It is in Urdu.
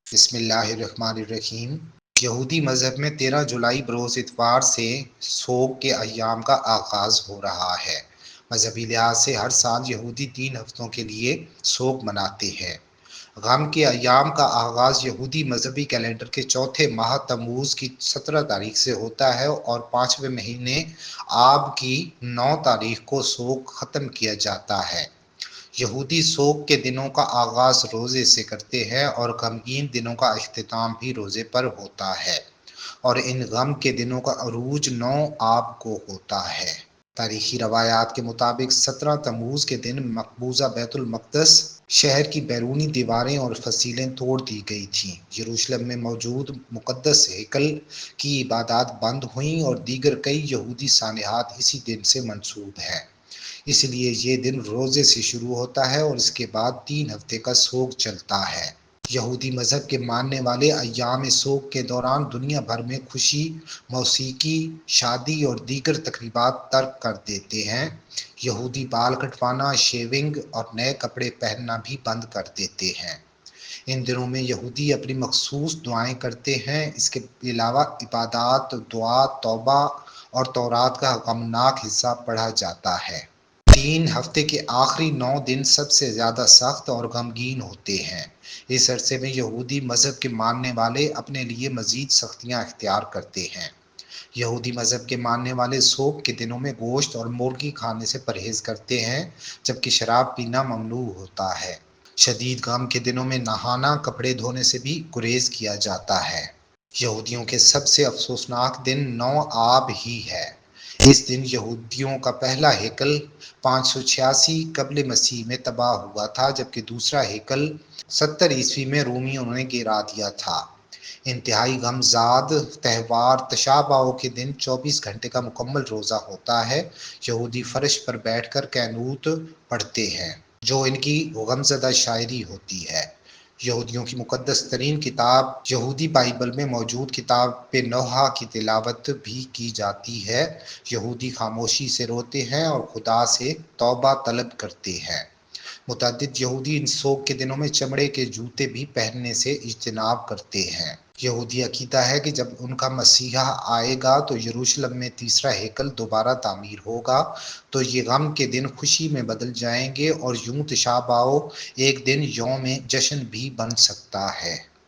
بسم اللہ الرحمن الرحیم۔ یہودی مذہب میں 13 جولائی بروز اتوار سے سوگ کے ایام کا آغاز ہو رہا ہے۔ مذہبی لحاظ سے ہر سال یہودی 3 ہفتوں کے لیے سوگ مناتے ہیں۔ غم کے ایام کا آغاز یہودی مذہبی کیلنڈر کے چوتھے ماہ تموز کی 17 تاریخ سے ہوتا ہے اور 5ویں مہینے آب کی 9 تاریخ کو سوگ ختم کیا جاتا ہے۔ یہودی سوگ کے دنوں کا آغاز روزے سے کرتے ہیں اور غمگین دنوں کا اختتام بھی روزے پر ہوتا ہے، اور ان غم کے دنوں کا عروج 9 آب کو ہوتا ہے۔ تاریخی روایات کے مطابق 17 تموز کے دن مقبوضہ بیت المقدس شہر کی بیرونی دیواریں اور فصیلیں توڑ دی گئی تھیں۔ یروشلم میں موجود مقدس ہیکل کی عبادات بند ہوئیں اور دیگر کئی یہودی سانحات اسی دن سے منسوب ہیں۔ اس لیے یہ دن روزے سے شروع ہوتا ہے اور اس کے بعد 3 ہفتے کا سوگ چلتا ہے۔ یہودی مذہب کے ماننے والے ایام سوگ کے دوران دنیا بھر میں خوشی، موسیقی، شادی اور دیگر تقریبات ترک کر دیتے ہیں۔ یہودی بال کٹوانا، شیونگ اور نئے کپڑے پہننا بھی بند کر دیتے ہیں۔ ان دنوں میں یہودی اپنی مخصوص دعائیں کرتے ہیں۔ اس کے علاوہ عبادات، دعا، توبہ اور تورات کا غمناک حصہ پڑھا جاتا ہے۔ 3 ہفتے کے آخری 9 دن سب سے زیادہ سخت اور غمگین ہوتے ہیں۔ اس عرصے میں یہودی مذہب کے ماننے والے اپنے لیے مزید سختیاں اختیار کرتے ہیں۔ یہودی مذہب کے ماننے والے سوگ کے دنوں میں گوشت اور مرغی کھانے سے پرہیز کرتے ہیں، جبکہ شراب پینا ممنوع ہوتا ہے۔ شدید غم کے دنوں میں نہانا، کپڑے دھونے سے بھی گریز کیا جاتا ہے۔ یہودیوں کے سب سے افسوسناک دن 9 آب ہی ہے۔ اس دن یہودیوں کا پہلا ہیکل 586 قبل مسیح میں تباہ ہوا تھا، جبکہ دوسرا ہیکل 70 عیسوی میں رومیوں نے گرا دیا تھا۔ انتہائی غمزدہ تہوار تشاء باؤ کے دن 24 گھنٹے کا مکمل روزہ ہوتا ہے۔ یہودی فرش پر بیٹھ کر قنوت پڑھتے ہیں، جو ان کی غمزدہ شاعری ہوتی ہے۔ یہودیوں کی مقدس ترین کتاب یہودی بائبل میں موجود کتاب نوح کی تلاوت بھی کی جاتی ہے۔ یہودی خاموشی سے روتے ہیں اور خدا سے توبہ طلب کرتے ہیں۔ متعدد یہودی ان سوگ کے دنوں میں چمڑے کے جوتے بھی پہننے سے اجتناب کرتے ہیں۔ یہودی عقیدہ ہے کہ جب ان کا مسیحا آئے گا تو یروشلم میں تیسرا ہیکل دوبارہ تعمیر ہوگا، تو یہ غم کے دن خوشی میں بدل جائیں گے اور یوں تشاء باؤ ایک دن یوم جشن بھی بن سکتا ہے۔